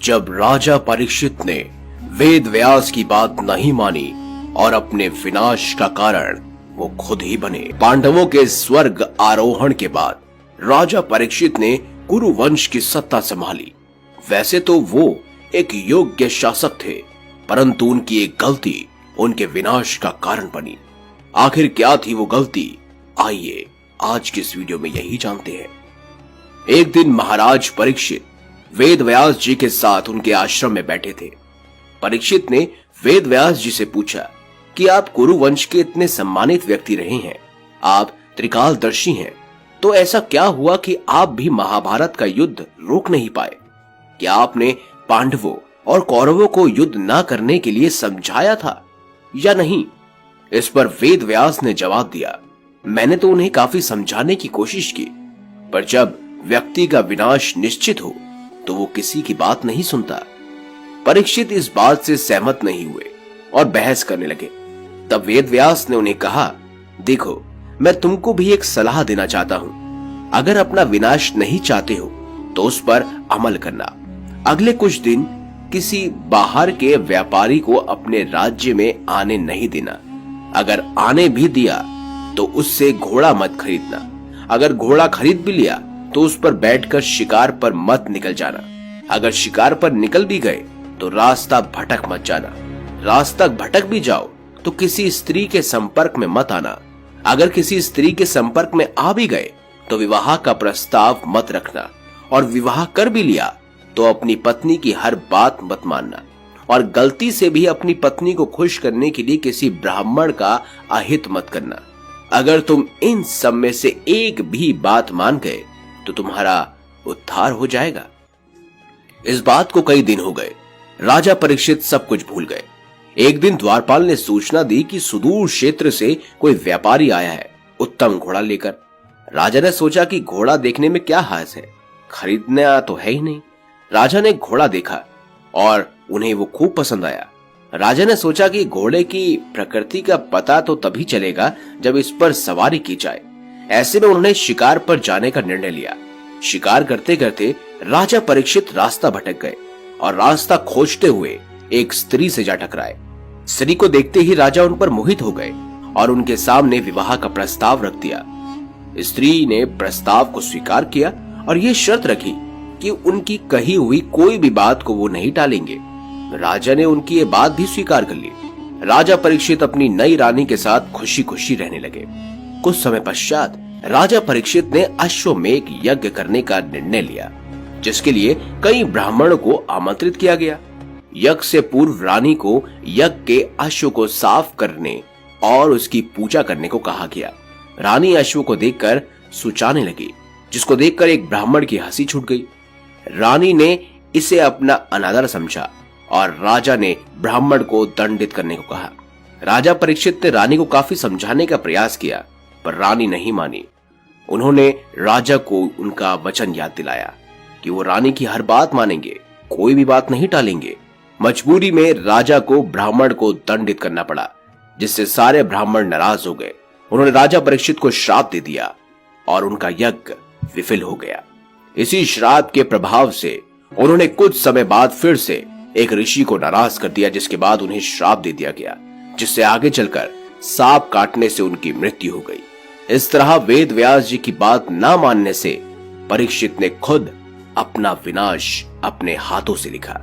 जब राजा परीक्षित ने वेद व्यास की बात नहीं मानी और अपने विनाश का कारण वो खुद ही बने। पांडवों के स्वर्ग आरोहण के बाद राजा परीक्षित ने कुरु वंश की सत्ता संभाली। वैसे तो वो एक योग्य शासक थे, परंतु उनकी एक गलती उनके विनाश का कारण बनी। आखिर क्या थी वो गलती, आइए आज के इस वीडियो में यही जानते हैं। एक दिन महाराज परीक्षित वेद व्यास जी के साथ उनके आश्रम में बैठे थे। परीक्षित ने वेद व्यास जी से पूछा कि आप कुरु वंश के इतने सम्मानित व्यक्ति रहे हैं, आप त्रिकालदर्शी हैं, तो ऐसा क्या हुआ कि आप भी महाभारत का युद्ध रोक नहीं पाए? क्या आपने पांडवों और कौरवों को युद्ध ना करने के लिए समझाया था या नहीं? इस पर वेद व्यास ने जवाब दिया, मैंने तो उन्हें काफी समझाने की कोशिश की, पर जब व्यक्ति का विनाश निश्चित हो तो वो किसी की बात नहीं सुनता। परीक्षित इस बात से सहमत नहीं हुए और बहस करने लगे। तब वेद व्यास ने उन्हें कहा, देखो, मैं तुमको भी एक सलाह देना चाहता हूं। अगर अपना विनाश नहीं चाहते हो तो उस पर अमल करना। अगले कुछ दिन किसी बाहर के व्यापारी को अपने राज्य में आने नहीं देना। अगर आने भी दिया तो उससे घोड़ा मत खरीदना। अगर घोड़ा खरीद भी लिया तो उस पर बैठकर शिकार पर मत निकल जाना। अगर शिकार पर निकल भी गए तो रास्ता भटक मत जाना। रास्ता भटक भी जाओ तो किसी स्त्री के संपर्क में मत आना। अगर किसी स्त्री के संपर्क में आ भी गए तो विवाह का प्रस्ताव मत रखना, और विवाह कर भी लिया तो अपनी पत्नी की हर बात मत मानना, और गलती से भी अपनी पत्नी को खुश करने के लिए किसी ब्राह्मण का अहित मत करना। अगर तुम इन सब में से एक भी बात मान गए तो तुम्हारा उद्धार हो जाएगा। इस बात को कई दिन हो गए। राजा परीक्षित सब कुछ भूल गए। एक दिन द्वारपाल ने सूचना दी कि सुदूर क्षेत्र से कोई व्यापारी आया है, उत्तम घोड़ा लेकर। राजा ने सोचा कि घोड़ा देखने में क्या हास है, खरीदना तो है ही नहीं। राजा ने घोड़ा देखा और उन्हें वो खूब पसंद आया। राजा ने सोचा कि घोड़े की प्रकृति का पता तो तभी चलेगा जब इस पर सवारी की जाए। ऐसे में उन्होंने शिकार पर जाने का निर्णय लिया। शिकार करते करते राजा परीक्षित रास्ता भटक गए और रास्ता खोजते हुए एक स्त्री से जा टकराए। स्त्री को देखते ही राजा उन पर मोहित हो गए और उनके सामने विवाह का प्रस्ताव रख दिया। स्त्री ने प्रस्ताव को स्वीकार किया और ये शर्त रखी कि उनकी कही हुई कोई भी बात को वो नहीं टालेंगे। राजा ने उनकी ये बात भी स्वीकार कर ली। राजा परीक्षित अपनी नई रानी के साथ खुशी खुशी रहने लगे। कुछ समय पश्चात राजा परीक्षित ने अश्वमेध यज्ञ करने का निर्णय लिया, जिसके लिए कई ब्राह्मणों को आमंत्रित किया गया। यज्ञ से पूर्व रानी को यज्ञ के अश्व को साफ करने और उसकी पूजा करने को कहा गया। रानी अश्व को देखकर सुचाने लगी, जिसको देखकर एक ब्राह्मण की हंसी छूट गई। रानी ने इसे अपना अनादर समझा और राजा ने ब्राह्मण को दंडित करने को कहा। राजा परीक्षित ने रानी को काफी समझाने का प्रयास किया, पर रानी नहीं मानी। उन्होंने राजा को उनका वचन याद दिलाया कि वो रानी की हर बात मानेंगे, कोई भी बात नहीं टालेंगे। मजबूरी में राजा को ब्राह्मण को दंडित करना पड़ा, जिससे सारे ब्राह्मण नाराज हो गए। उन्होंने राजा परीक्षित को श्राप दे दिया और उनका यज्ञ विफल हो गया। इसी श्राप के प्रभाव से उन्होंने कुछ समय बाद फिर से एक ऋषि को नाराज कर दिया, जिसके बाद उन्हें श्राप दे दिया गया, जिससे आगे चलकर सांप काटने से उनकी मृत्यु हो गई। इस तरह वेद व्यास जी की बात ना मानने से परीक्षित ने खुद अपना विनाश अपने हाथों से लिखा।